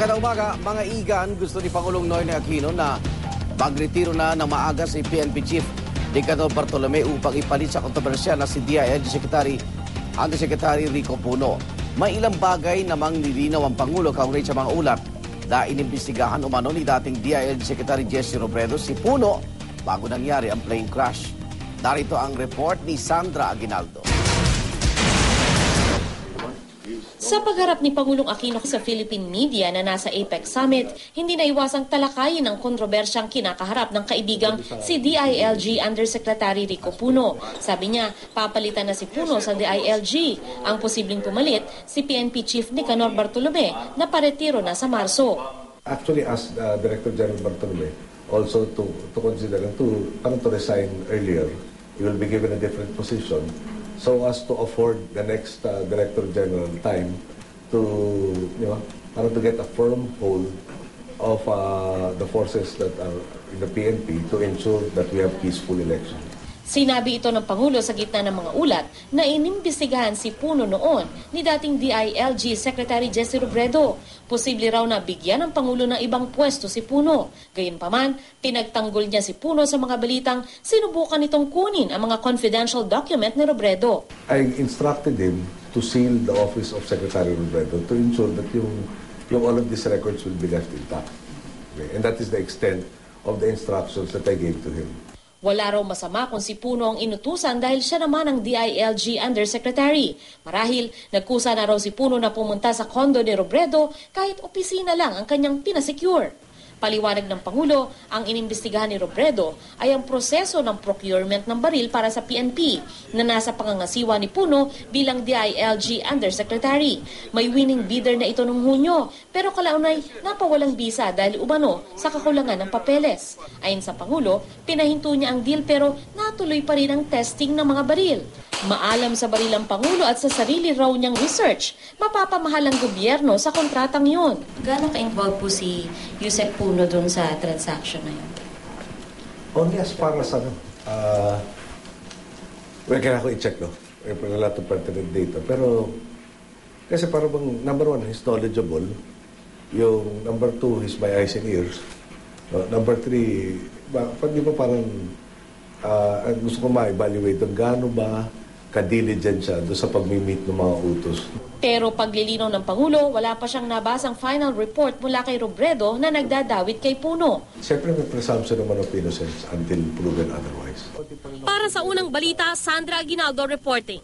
Magandang umaga, mga igan. Gusto ni Pangulong Noynoy Aquino na magretiro na ng maaga si PNP Chief Nicanor Bartolome upang ipalit sa kontrobersyal na si DILG Undersecretary Rico Puno. May ilang bagay namang nilinaw ang Pangulo kaugnay sa mga ulat na inimbestigahan umano ni dating DILG Secretary Jesse Robredo si Puno bago nangyari ang plane crash. Narito ang report ni Sandra Aguinaldo. Sa pagharap ni Pangulong Aquino sa Philippine media na nasa APEC Summit, hindi naiwasang talakayin ang kontrobersyang kinakaharap ng kaibigang si DILG Undersecretary Rico Puno. Sabi niya, papalitan na si Puno sa DILG. Ang posibleng pumalit, si PNP Chief Nicanor Bartolome na paretiro na sa Marso. Actually, as Director General Bartolome, also to consider and to resign earlier, he will be given a different position, so as to afford the next Director General time to, to get a firm hold of the forces that are in the PNP to ensure that we have peaceful elections. Sinabi ito ng Pangulo sa gitna ng mga ulat na inimbestigahan si Puno noon ni dating DILG Secretary Jesse Robredo. Posible raw na bigyan ng Pangulo ng ibang pwesto si Puno. Gayunpaman, pinagtanggol niya si Puno sa mga balitang sinubukan nitong kunin ang mga confidential document ni Robredo. I instructed him to seal the office of Secretary Robredo to ensure that yung all of these records will be left intact. Okay? And that is the extent of the instructions that I gave to him. Wala raw masama kung si Puno ang inutusan dahil siya naman ang DILG Undersecretary. Marahil, nagkusa na raw si Puno na pumunta sa kondo ni Robredo kahit opisina lang ang kanyang pinasecure. Paliwanag ng Pangulo, ang inimbestigahan ni Robredo ay ang proseso ng procurement ng baril para sa PNP na nasa pangangasiwa ni Puno bilang DILG Undersecretary. May winning bidder na ito noong Hunyo, pero kalaunay napawalang bisa dahil umano sa kakulangan ng papeles. Ayon sa Pangulo, pinahinto niya ang deal pero natuloy pa rin ang testing ng mga baril. Maalam sa baril ang Pangulo at sa sarili raw niyang research, mapapamahal ang gobyerno sa kontratang yun. Gaano ka-involved po si Yusek Puno doon sa transaction na yun? Only as far as kailangan ko i-check, no? A lot of pertinent data. Pero, kasi parang bang, number one, he's knowledgeable. Yung number two, he's my eyes and ears. Number three, di ba parang gusto ko ma-evaluate doon gaano ba ka-diligent siya doon sa pag-meet ng mga utos. Pero paglilinaw ng Pangulo, wala pa siyang nabasang final report mula kay Robredo na nagdadawit kay Puno. Siyempre may presumption naman of innocence until proven otherwise. Para sa unang balita, Sandra Aguinaldo reporting.